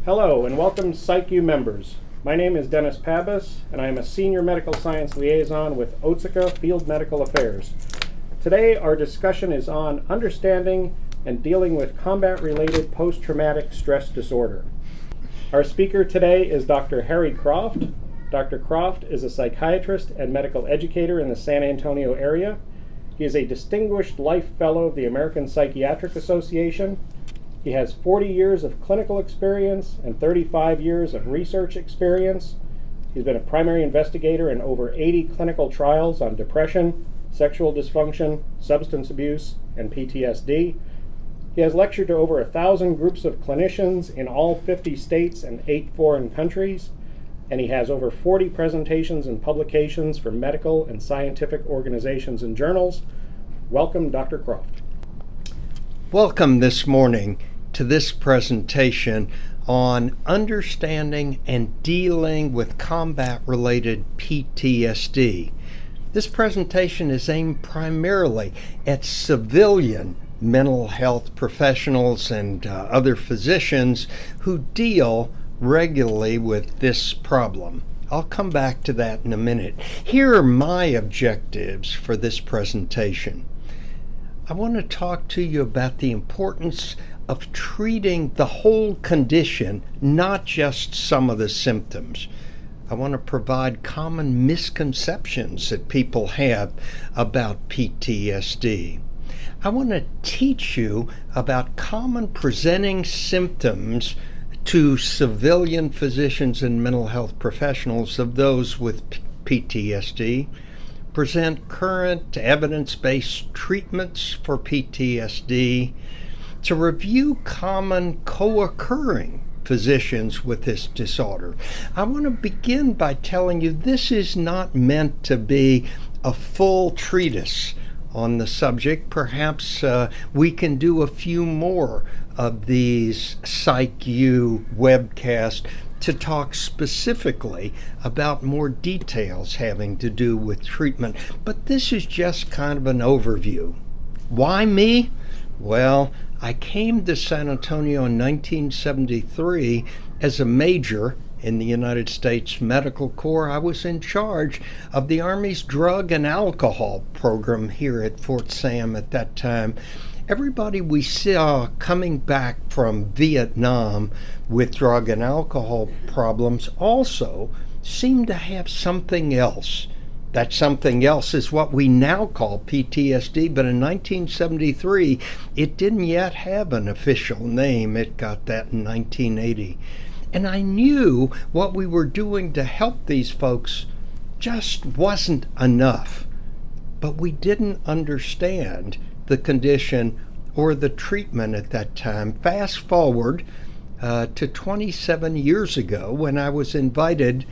Hello and welcome PsychU members. My name is Dennis Pabas and I am a Senior Medical Science Liaison with Otsuka Field Medical Affairs. Today our discussion is on understanding and dealing with combat-related post-traumatic stress disorder. Our speaker today is Dr. Harry Croft. Dr. Croft is a psychiatrist and medical educator in the San Antonio area. He is a Distinguished Life Fellow of the American Psychiatric Association. He has 40 years of clinical experience and 35 years of research experience. He's been a primary investigator in over 80 clinical trials on depression, sexual dysfunction, substance abuse, and PTSD. He has lectured to over 1,000 groups of clinicians in all 50 states and 8 foreign countries, and he has over 40 presentations and publications for medical and scientific organizations and journals. Welcome, Dr. Croft. Welcome this morning to this presentation on understanding and dealing with combat-related PTSD. This presentation is aimed primarily at civilian mental health professionals and other physicians who deal regularly with this problem. I'll come back to that in a minute. Here are my objectives for this presentation. I want to talk to you about the importance of treating the whole condition, not just some of the symptoms. I want to provide common misconceptions that people have about PTSD. I want to teach you about common presenting symptoms to civilian physicians and mental health professionals of those with PTSD. Present current evidence-based treatments for PTSD, to review common co-occurring physicians with this disorder. I want to begin by telling you this is not meant to be a full treatise on the subject. Perhaps we can do a few more of these PsychU webcasts to talk specifically about more details having to do with treatment. But this is just kind of an overview. Why me? Well, I came to San Antonio in 1973 as a major in the United States Medical Corps. I was in charge of the Army's drug and alcohol program here at Fort Sam at that time. Everybody we saw coming back from Vietnam with drug and alcohol problems also seemed to have something else. That something else is what we now call PTSD, but in 1973, it didn't yet have an official name. It got that in 1980. And I knew what we were doing to help these folks just wasn't enough. But we didn't understand the condition or the treatment at that time. Fast forward to 27 years ago when I was invited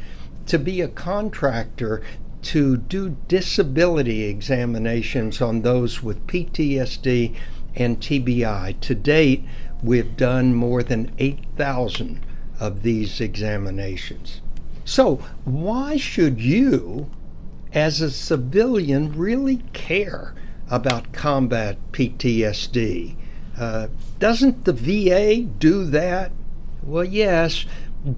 to be a contractor to do disability examinations on those with PTSD and TBI. To date, we've done more than 8,000 of these examinations. So why should you, as a civilian, really care about combat PTSD? Doesn't the VA do that? Well, yes,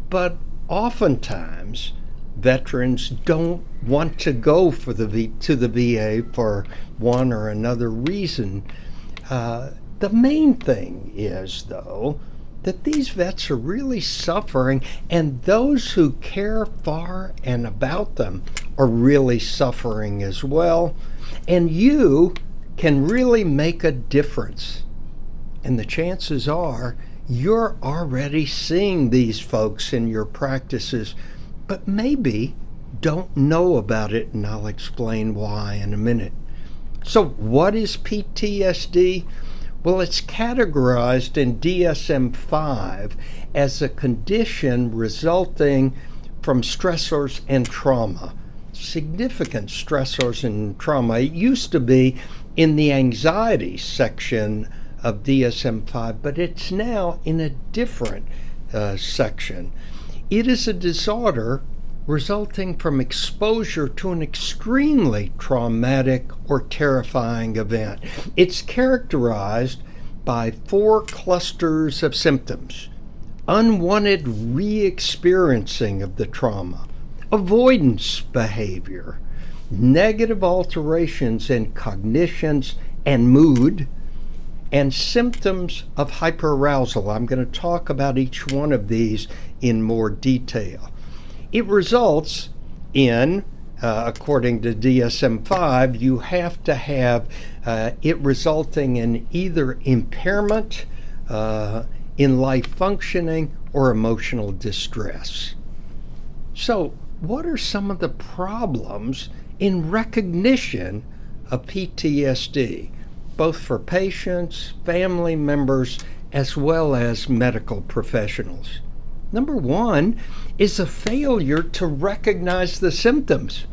but oftentimes veterans don't want to go to the VA for one or another reason. The main thing is, though, that these vets are really suffering, and those who care for and about them are really suffering as well. And you can really make a difference. And the chances are you're already seeing these folks in your practices, but maybe don't know about it, and I'll explain why in a minute. So what is PTSD? Well, it's categorized in DSM-5 as a condition resulting from stressors and trauma, significant stressors and trauma. It used to be in the anxiety section of DSM-5, but it's now in a different section. It is a disorder resulting from exposure to an extremely traumatic or terrifying event. It's characterized by 4 clusters of symptoms: unwanted re-experiencing of the trauma, avoidance behavior, negative alterations in cognitions and mood, and symptoms of hyperarousal. I'm going to talk about each one of these in more detail. It results in, according to DSM-5, you have to have it resulting in either impairment in life functioning or emotional distress. So, what are some of the problems in recognition of PTSD, both for patients, family members, as well as medical professionals? Number one is a failure to recognize the symptoms.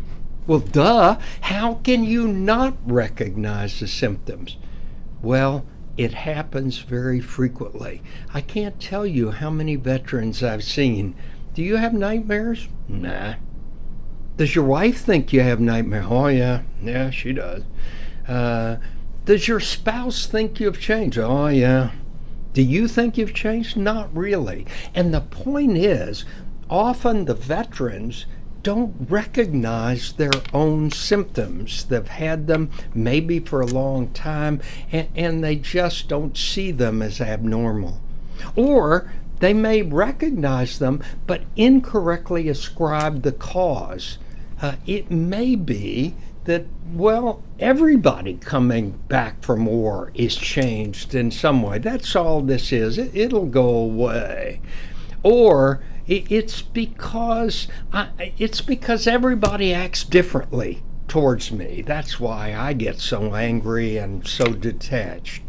Well, duh, how can you not recognize the symptoms? Well, it happens very frequently. I can't tell you how many veterans I've seen. Do you have nightmares? Nah. Does your wife think you have nightmares? Oh, yeah. Yeah, she does. Does your spouse think you've changed? Oh, yeah. Do you think you've changed? Not really. And the point is, often the veterans don't recognize their own symptoms. They've had them maybe for a long time, and they just don't see them as abnormal. Or they may recognize them, but incorrectly ascribe the cause. It may be that, well, everybody coming back from war is changed in some way. That's all this is. It'll go away. Or it's because everybody acts differently towards me. That's why I get so angry and so detached.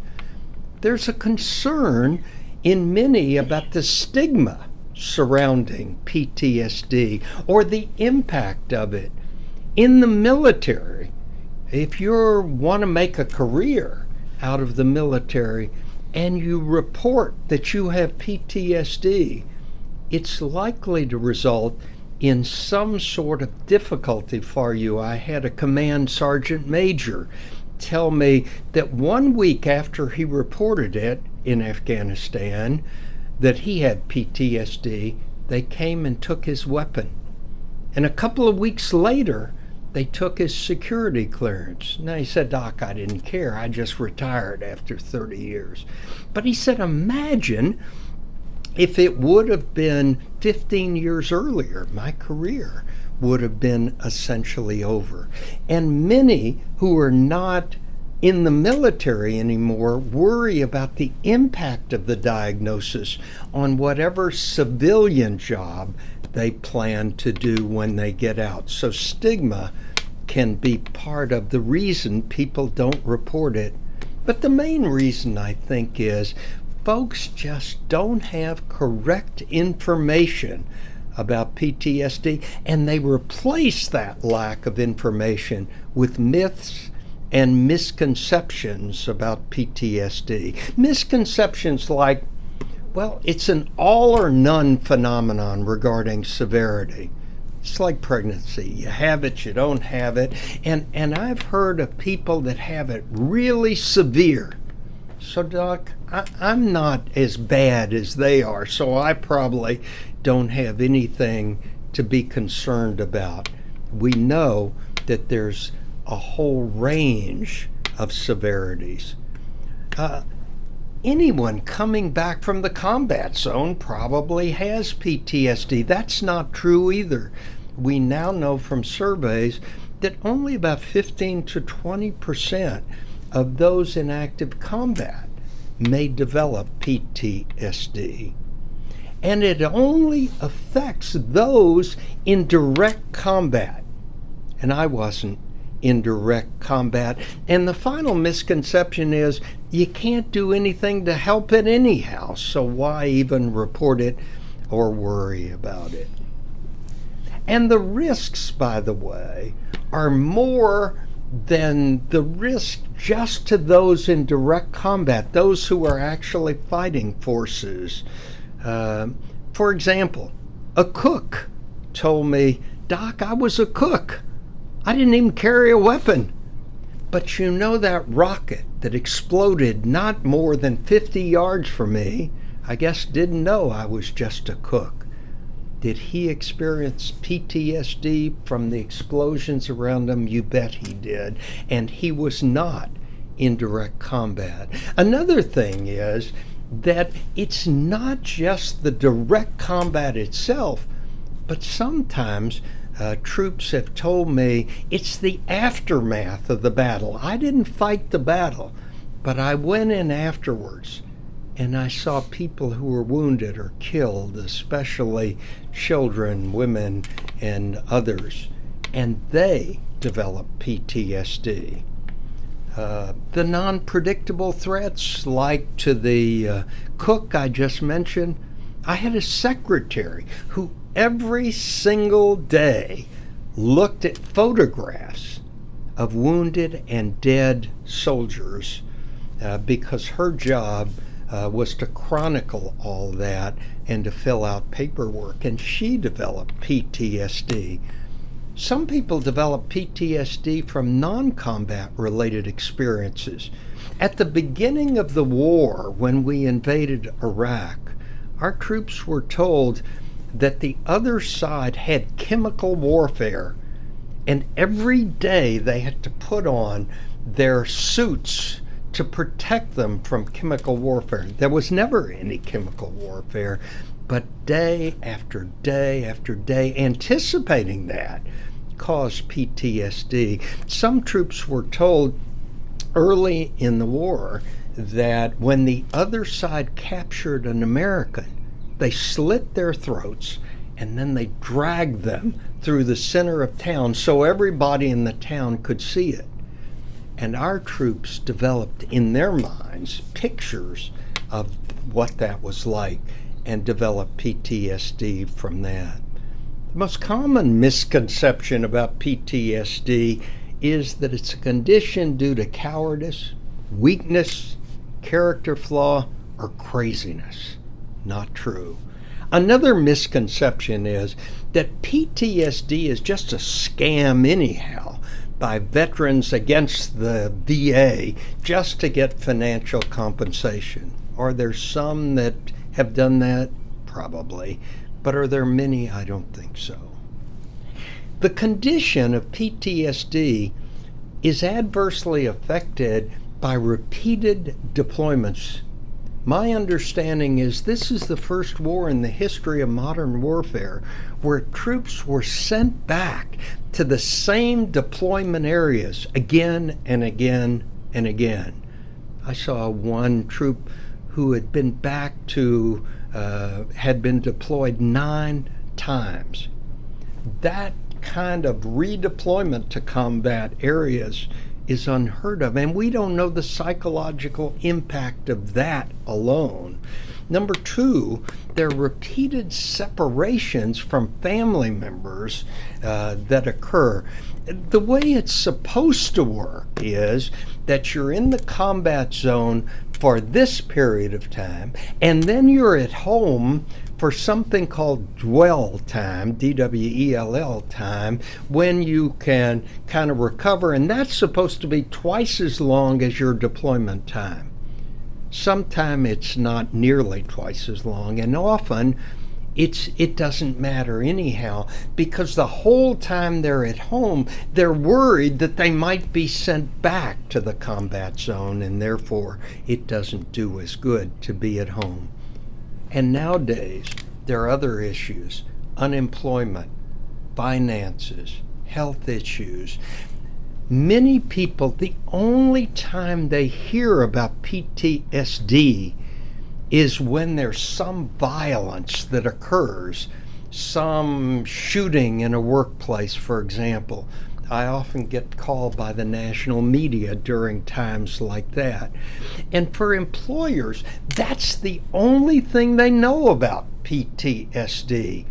There's a concern in many about the stigma surrounding PTSD or the impact of it. In the military, if you want to make a career out of the military and you report that you have PTSD, it's likely to result in some sort of difficulty for you. I had a command sergeant major tell me that 1 week after he reported it in Afghanistan, that he had PTSD, they came and took his weapon. And a couple of weeks later, they took his security clearance. Now, he said, Doc, I didn't care. I just retired after 30 years. But he said, imagine if it would have been 15 years earlier, my career would have been essentially over. And many who are not in the military anymore worry about the impact of the diagnosis on whatever civilian job they plan to do when they get out. So stigma can be part of the reason people don't report it. But the main reason, I think, is folks just don't have correct information about PTSD, and they replace that lack of information with myths and misconceptions about PTSD. Misconceptions like, well, it's an all or none phenomenon regarding severity. It's like pregnancy. You have it, you don't have it. And I've heard of people that have it really severe. So, Doc, I'm not as bad as they are, so I probably don't have anything to be concerned about. We know that there's a whole range of severities. Anyone coming back from the combat zone probably has PTSD. That's not true either. We now know from surveys that only about 15 to 20% of those in active combat may develop PTSD. And it only affects those in direct combat. And I wasn't in direct combat. And the final misconception is you can't do anything to help it anyhow, so why even report it or worry about it? And the risks, by the way, are more than the risk just to those in direct combat, those who are actually fighting forces. For example, a cook told me, Doc, I was a cook. I didn't even carry a weapon. But you know that rocket that exploded not more than 50 yards from me, I guess didn't know I was just a cook. Did he experience PTSD from the explosions around him? You bet he did. And he was not in direct combat. Another thing is that it's not just the direct combat itself, but sometimes troops have told me it's the aftermath of the battle. I didn't fight the battle, but I went in afterwards and I saw people who were wounded or killed, especially children, women, and others, and they developed PTSD. The non-predictable threats, like to the cook I just mentioned, I had a secretary who every single day looked at photographs of wounded and dead soldiers because her job was to chronicle all that and to fill out paperwork, and she developed PTSD. Some people develop PTSD from non-combat related experiences. At the beginning of the war, when we invaded Iraq, our troops were told that the other side had chemical warfare, and every day they had to put on their suits to protect them from chemical warfare. There was never any chemical warfare, but day after day after day, anticipating that caused PTSD. Some troops were told early in the war that when the other side captured an American, they slit their throats and then they dragged them through the center of town so everybody in the town could see it. And our troops developed in their minds pictures of what that was like and developed PTSD from that. The most common misconception about PTSD is that it's a condition due to cowardice, weakness, character flaw, or craziness. Not true. Another misconception is that PTSD is just a scam anyhow by veterans against the VA just to get financial compensation. Are there some that have done that? Probably. But are there many? I don't think so. The condition of PTSD is adversely affected by repeated deployments. My understanding is this is the first war in the history of modern warfare where troops were sent back to the same deployment areas again and again and again. I saw one troop who had been back to, had been deployed 9 times. That kind of redeployment to combat areas is unheard of, and we don't know the psychological impact of that alone. Number 2, there are repeated separations from family members that occur. The way it's supposed to work is that you're in the combat zone for this period of time, and then you're at home for something called dwell time, D-W-E-L-L time, when you can kind of recover, and that's supposed to be twice as long as your deployment time. Sometimes it's not nearly twice as long, and often it doesn't matter anyhow, because the whole time they're at home, they're worried that they might be sent back to the combat zone, and therefore it doesn't do as good to be at home. And nowadays, there are other issues: unemployment, finances, health issues. Many people, the only time they hear about PTSD is when there's some violence that occurs, some shooting in a workplace, for example. I often get called by the national media during times like that. And for employers, that's the only thing they know about PTSD.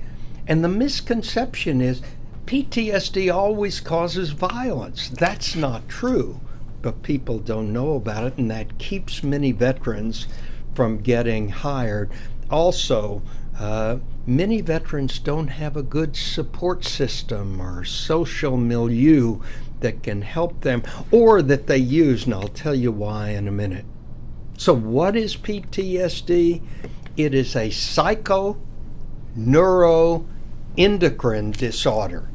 And the misconception is PTSD always causes violence. That's not true, but people don't know about it, and that keeps many veterans from getting hired. Also, many veterans don't have a good support system or social milieu that can help them, or that they use, and I'll tell you why in a minute. So what is PTSD? It is a psychoneuroendocrine disorder.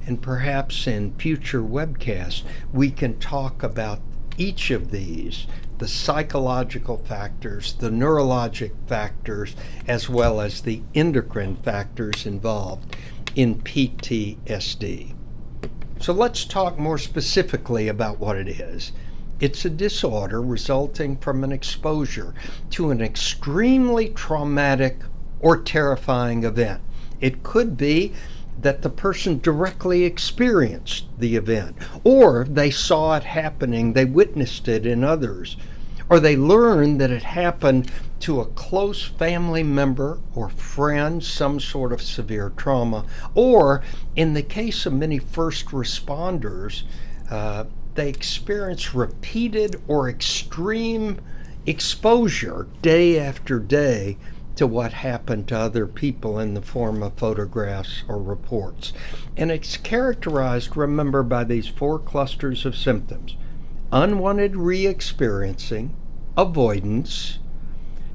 And perhaps in future webcasts, we can talk about each of these, the psychological factors, the neurologic factors, as well as the endocrine factors involved in PTSD. So let's talk more specifically about what it is. It's a disorder resulting from an exposure to an extremely traumatic or terrifying event. It could be that the person directly experienced the event, or they saw it happening, they witnessed it in others, or they learned that it happened to a close family member or friend, some sort of severe trauma, or in the case of many first responders, they experience repeated or extreme exposure day after day to what happened to other people in the form of photographs or reports. And it's characterized, remember, by these 4 clusters of symptoms: unwanted re-experiencing, avoidance,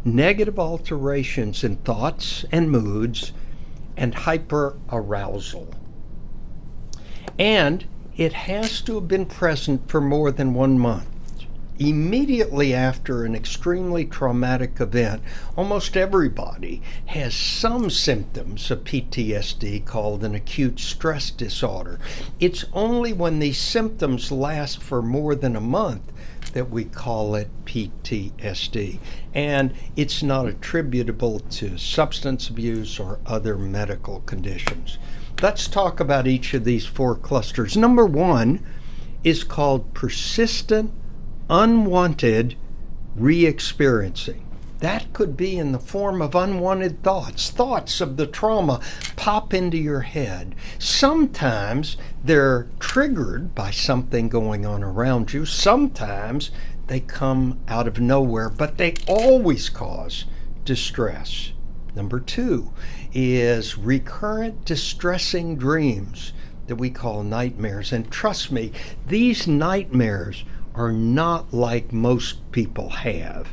negative alterations in thoughts and moods, and hyper-arousal. And it has to have been present for more than 1 month. Immediately after an extremely traumatic event, almost everybody has some symptoms of PTSD called an acute stress disorder. It's only when these symptoms last for more than a month that we call it PTSD. And it's not attributable to substance abuse or other medical conditions. Let's talk about each of these 4 clusters. Number 1 is called persistent unwanted re-experiencing. That could be in the form of unwanted thoughts. Thoughts of the trauma pop into your head. Sometimes they're triggered by something going on around you. Sometimes they come out of nowhere, but they always cause distress. Number 2 is recurrent distressing dreams that we call nightmares. And trust me, these nightmares are not like most people have.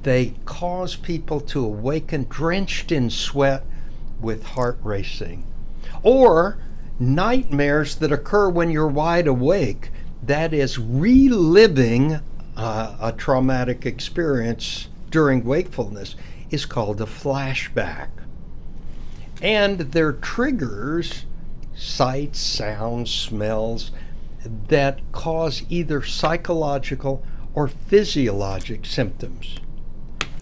They cause people to awaken drenched in sweat with heart racing. Or nightmares that occur when you're wide awake, that is reliving a traumatic experience during wakefulness, is called a flashback. And they're triggers, sights, sounds, smells, that cause either psychological or physiologic symptoms.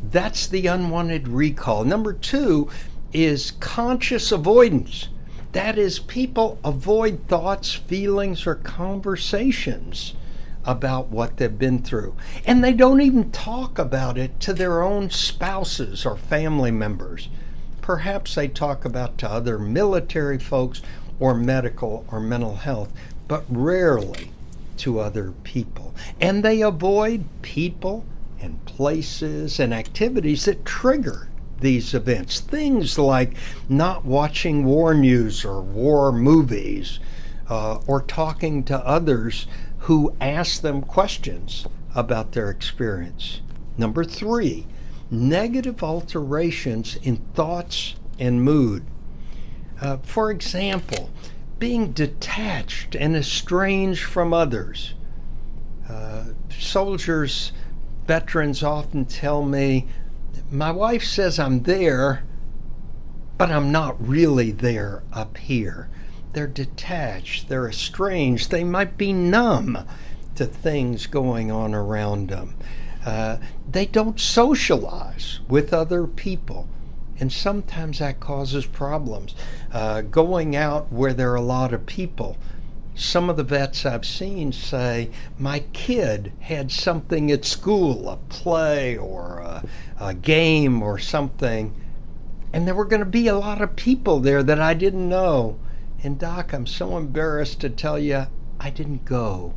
That's the unwanted recall. Number 2 is conscious avoidance. That is, people avoid thoughts, feelings, or conversations about what they've been through. And they don't even talk about it to their own spouses or family members. Perhaps they talk about it to other military folks or medical or mental health, but rarely to other people. And they avoid people and places and activities that trigger these events. Things like not watching war news or war movies, or talking to others who ask them questions about their experience. Number 3, negative alterations in thoughts and mood. For example, being detached and estranged from others. Soldiers, veterans often tell me, my wife says I'm there, but I'm not really there up here. They're detached, they're estranged, they might be numb to things going on around them. They don't socialize with other people, and sometimes that causes problems. Going out where there are a lot of people. Some of the vets I've seen say, my kid had something at school, a play or a game or something, and there were going to be a lot of people there that I didn't know. And Doc, I'm so embarrassed to tell you, I didn't go.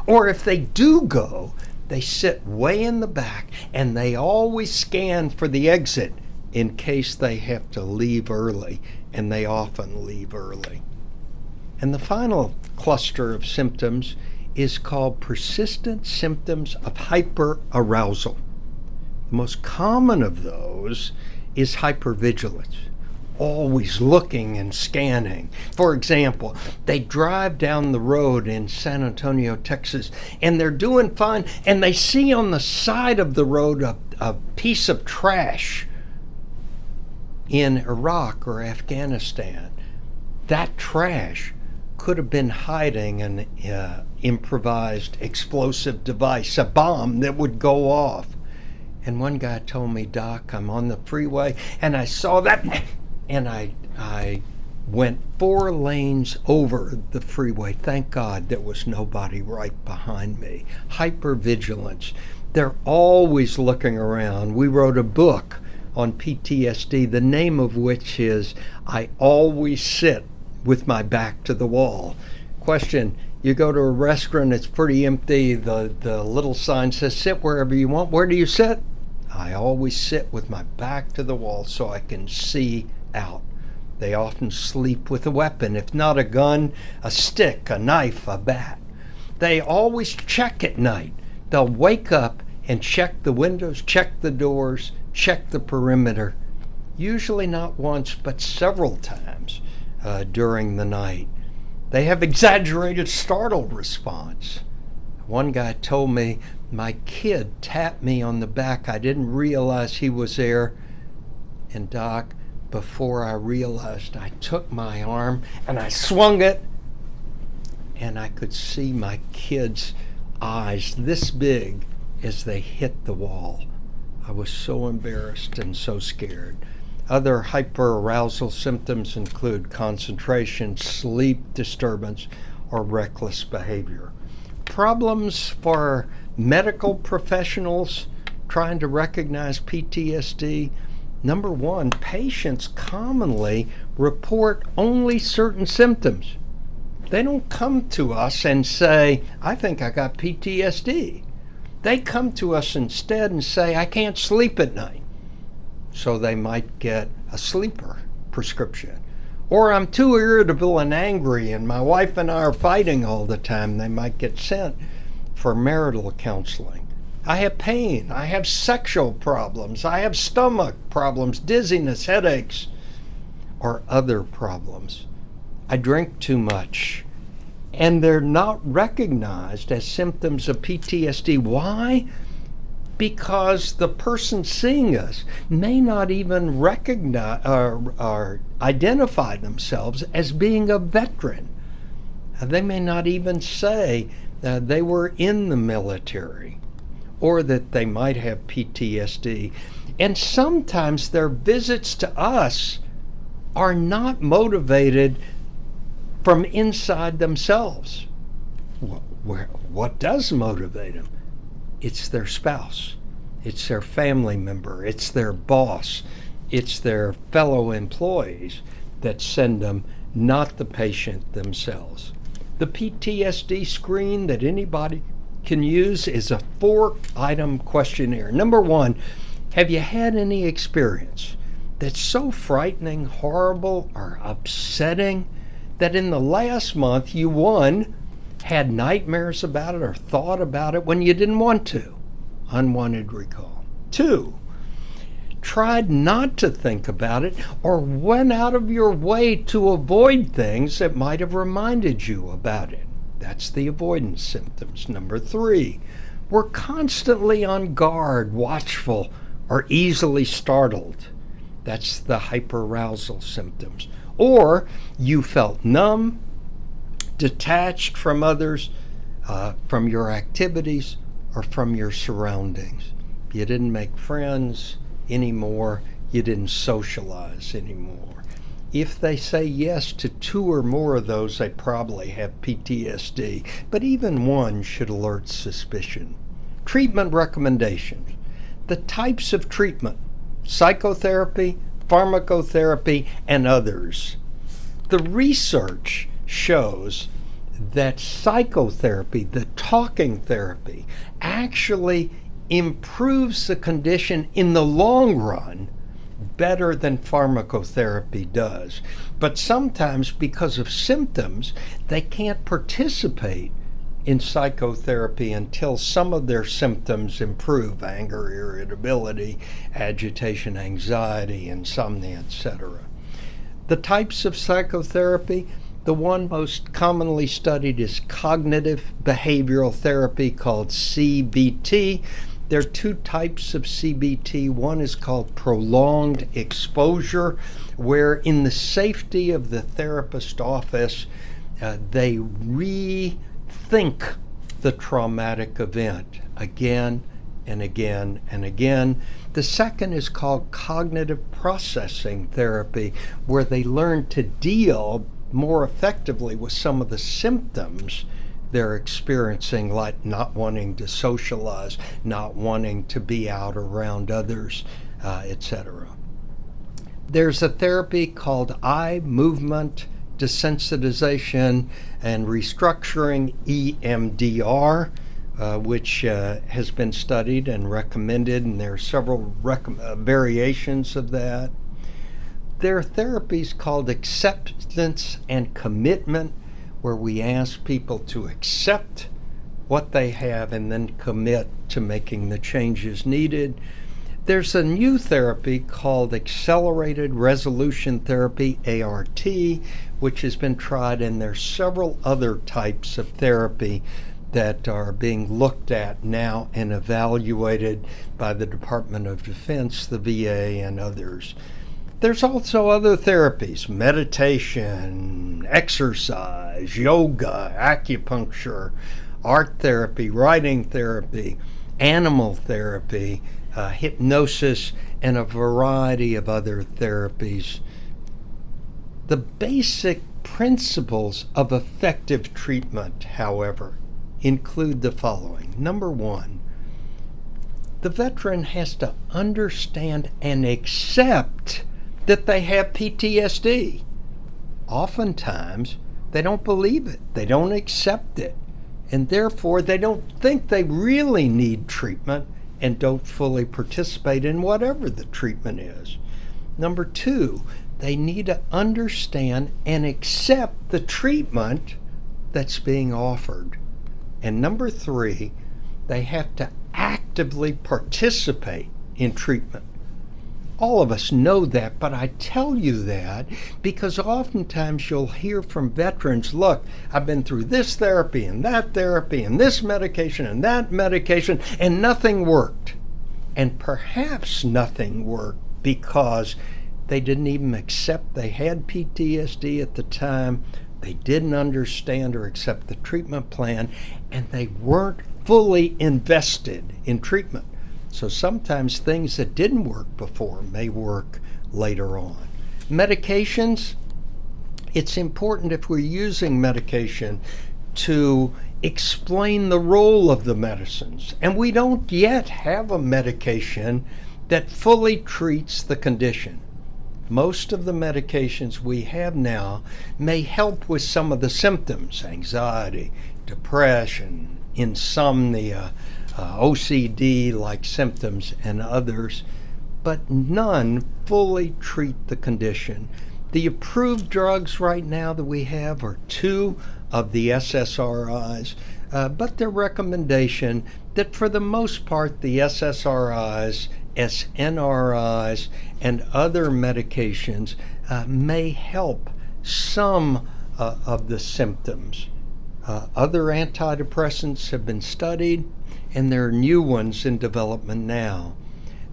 Or if they do go, they sit way in the back and they always scan for the exit in case they have to leave early, and they often leave early. And the final cluster of symptoms is called persistent symptoms of hyper-arousal. Most common of those is hypervigilance, always looking and scanning. For example, they drive down the road in San Antonio, Texas, and they're doing fine, and they see on the side of the road a piece of trash in Iraq or Afghanistan. That trash could have been hiding an improvised explosive device, a bomb that would go off. And one guy told me, "Doc, I'm on the freeway and I saw that," and I went 4 lanes over the freeway. Thank God there was nobody right behind me. Hypervigilance. They're always looking around. We wrote a book on PTSD, the name of which is I Always Sit with My Back to the Wall. Question: you go to a restaurant, it's pretty empty, the little sign says sit wherever you want. Where do you sit? I always sit with my back to the wall so I can see out. They often sleep with a weapon, if not a gun, a stick, a knife, a bat. They always check at night. They'll wake up and check the windows, check the doors, check the perimeter, usually not once but several times during the night. They have exaggerated startled response. One guy told me, "My kid tapped me on the back. I didn't realize he was there. And Doc, before I realized, I took my arm and I swung it, and I could see my kid's eyes this big as they hit the wall. I was so embarrassed and so scared." Other hyperarousal symptoms include concentration, sleep disturbance, or reckless behavior. Problems for medical professionals trying to recognize PTSD. Number 1, patients commonly report only certain symptoms. They don't come to us and say, "I think I got PTSD." They come to us instead and say, "I can't sleep at night." So they might get a sleeper prescription. Or, "I'm too irritable and angry and my wife and I are fighting all the time." They might get sent for marital counseling. "I have pain. I have sexual problems. I have stomach problems, dizziness, headaches," or other problems. "I drink too much." And they're not recognized as symptoms of PTSD. Why? Because the person seeing us may not even recognize or identify themselves as being a veteran. They may not even say they were in the military or that they might have PTSD. And sometimes their visits to us are not motivated from inside themselves. What does motivate them? It's their spouse, it's their family member, it's their boss, it's their fellow employees that send them, not the patient themselves. The PTSD screen that anybody can use is a 4-item questionnaire. Number 1, have you had any experience that's so frightening, horrible, or upsetting that in the last month you, 1, had nightmares about it or thought about it when you didn't want to? Unwanted recall. 2, tried not to think about it or went out of your way to avoid things that might have reminded you about it. That's the avoidance symptoms. Number 3, were constantly on guard, watchful, or easily startled. That's the hyperarousal symptoms. Or you felt numb, detached from others, from your activities, or from your surroundings. You didn't make friends anymore. You didn't socialize anymore. If they say yes to 2 or more of those, they probably have PTSD, but even 1 should alert suspicion. Treatment recommendations. The types of treatment: psychotherapy, pharmacotherapy, and others. The research shows that psychotherapy, the talking therapy, actually improves the condition in the long run better than pharmacotherapy does. But sometimes, because of symptoms, they can't participate in psychotherapy until some of their symptoms improve: anger, irritability, agitation, anxiety, insomnia, etc. The types of psychotherapy: the one most commonly studied is cognitive behavioral therapy, called CBT. There are two types of CBT. One is called prolonged exposure, where in the safety of the therapist's office, they rethink the traumatic event again and again and again. The second is called cognitive processing therapy, where they learn to deal more effectively with some of the symptoms they're experiencing, like not wanting to socialize, not wanting to be out around others, etc. There's a therapy called eye movement desensitization and restructuring, EMDR, which has been studied and recommended, and there are several variations of that. There are therapies called acceptance and commitment, where we ask people to accept what they have and then commit to making the changes needed. There's a new therapy called accelerated resolution therapy, ART, which has been tried, and there's several other types of therapy that are being looked at now and evaluated by the Department of Defense, the VA, and others. There's also other therapies: meditation, exercise, yoga, acupuncture, art therapy, writing therapy, animal therapy, hypnosis, and a variety of other therapies. The basic principles of effective treatment, however, include the following. Number one, the veteran has to understand and accept that they have PTSD. Oftentimes, they don't believe it, they don't accept it, and therefore they don't think they really need treatment and don't fully participate in whatever the treatment is. Number two, they need to understand and accept the treatment that's being offered. And number three, they have to actively participate in treatment. All of us know that, but I tell you that because oftentimes you'll hear from veterans, look, I've been through this therapy and this medication and that medication, and nothing worked. And perhaps nothing worked because they didn't even accept they had PTSD at the time, they didn't understand or accept the treatment plan, and they weren't fully invested in treatment. So sometimes things that didn't work before may work later on. Medications, it's important if we're using medication to explain the role of the medicines. And we don't yet have a medication that fully treats the condition. Most of the medications we have now may help with some of the symptoms: anxiety, depression, insomnia, OCD-like symptoms, and others, but none fully treat the condition. The approved drugs right now that we have are two of the SSRIs, but their recommendation that for the most part the SSRIs, SNRIs, and other medications may help some of the symptoms. Other antidepressants have been studied, and there are new ones in development now.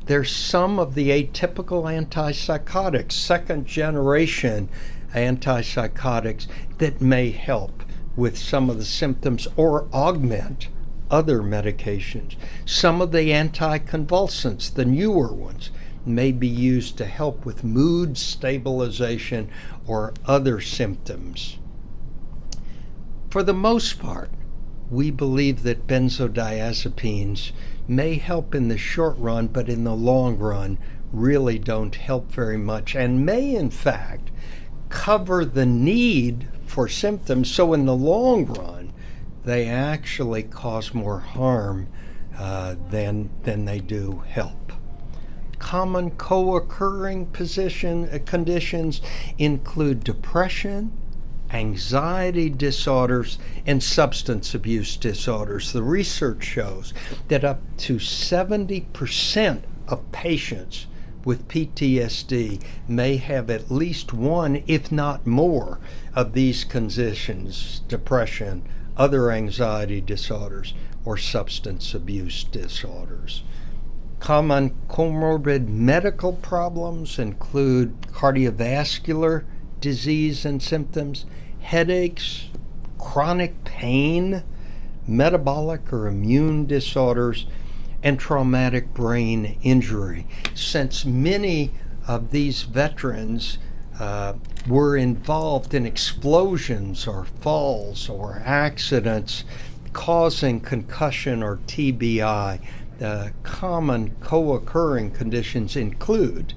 There's some of the atypical antipsychotics, second generation antipsychotics, that may help with some of the symptoms or augment other medications. Some of the anticonvulsants, the newer ones, may be used to help with mood stabilization or other symptoms. For the most part, we believe that benzodiazepines may help in the short run, but in the long run really don't help very much, and may in fact cover the need for symptoms. So in the long run, they actually cause more harm than they do help. Common co-occurring conditions include depression, anxiety disorders, and substance abuse disorders. The research shows that up to 70% of patients with PTSD may have at least one, if not more, of these conditions: depression, other anxiety disorders, or substance abuse disorders. Common comorbid medical problems include cardiovascular disease and symptoms, headaches, chronic pain, metabolic or immune disorders, and traumatic brain injury. Since many of these veterans were involved in explosions or falls or accidents causing concussion or TBI, the common co-occurring conditions include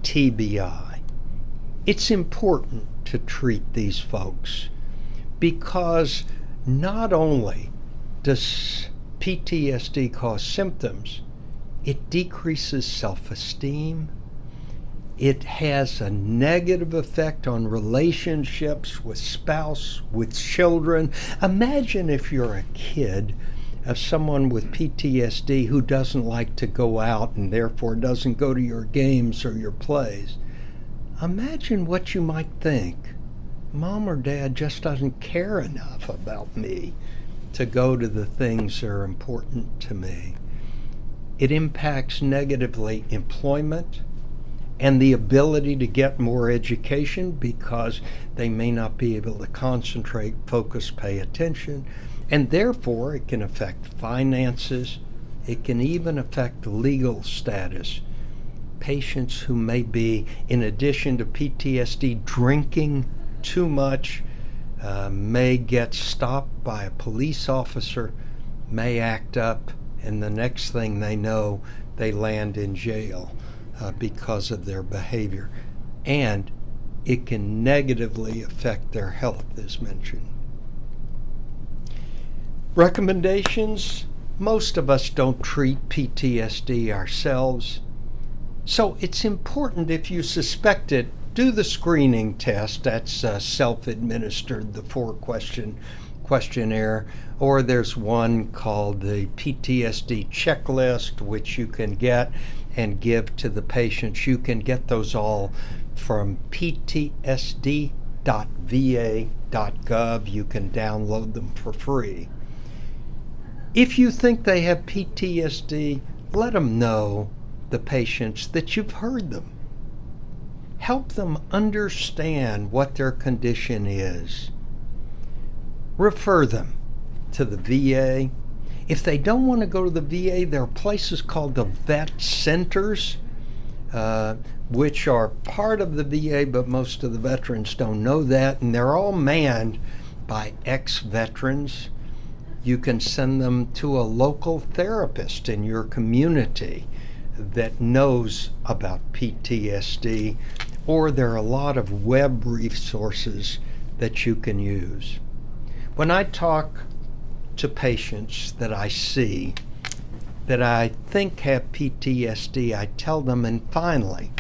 TBI. It's important to treat these folks because not only does PTSD cause symptoms, it decreases self-esteem. It has a negative effect on relationships with spouse, with children. Imagine if you're a kid of someone with PTSD who doesn't like to go out and therefore doesn't go to your games or your plays. Imagine what you might think. Mom or dad just doesn't care enough about me to go to the things that are important to me. It impacts negatively employment and the ability to get more education because they may not be able to concentrate, focus, pay attention, and therefore it can affect finances. It can even affect legal status. Patients who may be, in addition to PTSD, drinking too much, may get stopped by a police officer, may act up, and the next thing they know, they land in jail because of their behavior. And it can negatively affect their health, as mentioned. Recommendations: most of us don't treat PTSD ourselves. So it's important, if you suspect it, do the screening test. That's self-administered, the 4-question questionnaire. Or there's one called the PTSD checklist, which you can get and give to the patients. You can get those all from ptsd.va.gov. You can download them for free. If you think they have PTSD, let them know, the patients, that you've heard them. Help them understand what their condition is. Refer them to the VA. If they don't want to go to the VA, there are places called the vet centers, which are part of the VA, but most of the veterans don't know that, and they're all manned by ex-veterans. You can send them to a local therapist in your community that knows about PTSD, or there are a lot of web resources that you can use. When I talk to patients that I see that I think have PTSD, I tell them, and finally,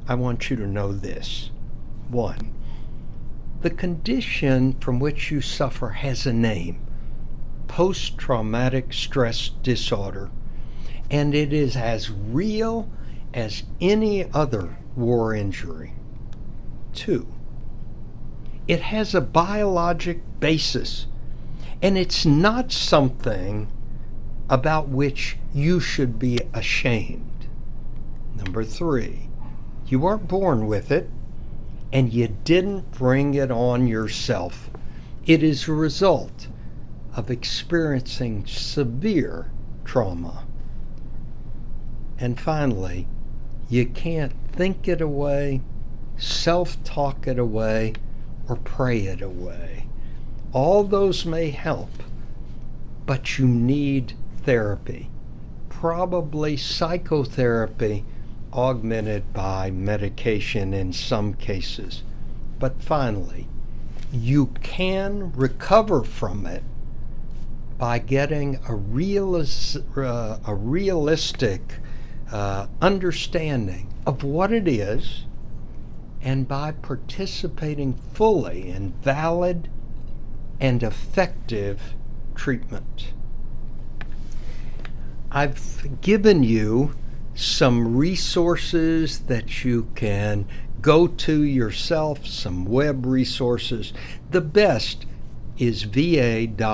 I want you to know this. 1, the condition from which you suffer has a name: post-traumatic stress disorder, and it is as real as any other war injury. 2, it has a biologic basis, and it's not something about which you should be ashamed. 3, you weren't born with it, and you didn't bring it on yourself. It is a result of experiencing severe trauma. And finally, you can't think it away, self-talk it away, or pray it away. All those may help, but you need therapy, probably psychotherapy augmented by medication in some cases. But finally, you can recover from it by getting a realistic understanding of what it is and by participating fully in valid and effective treatment. I've given you some resources that you can go to yourself, some web resources. The best is ptsd.va.gov.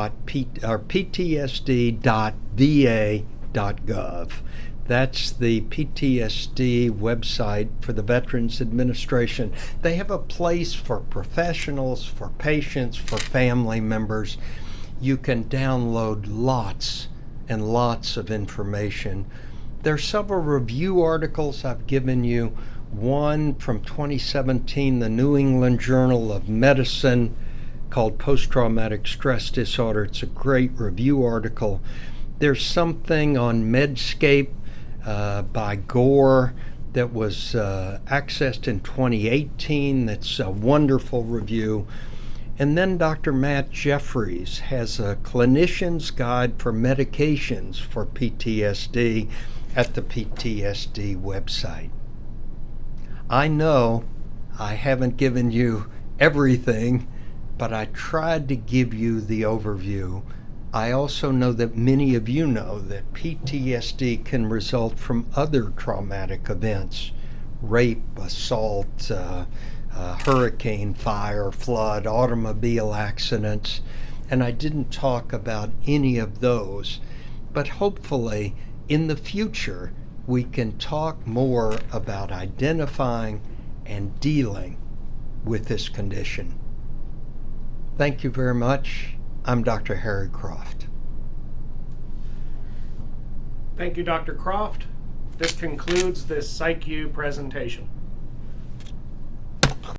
That's the PTSD website for the Veterans Administration. They have a place for professionals, for patients, for family members. You can download lots and lots of information. There are several review articles I've given you. One from 2017, the New England Journal of Medicine, called Post-Traumatic Stress Disorder. It's a great review article. There's something on Medscape by Gore that was accessed in 2018. That's a wonderful review. And then Dr. Matt Jeffries has a clinician's guide for medications for PTSD at the PTSD website. I know I haven't given you everything, but I tried to give you the overview. I also know that many of you know that PTSD can result from other traumatic events: rape, assault, hurricane, fire, flood, automobile accidents, and I didn't talk about any of those. But hopefully in the future we can talk more about identifying and dealing with this condition. Thank you very much. I'm Dr. Harry Croft. Thank you, Dr. Croft. This concludes this PsychU presentation.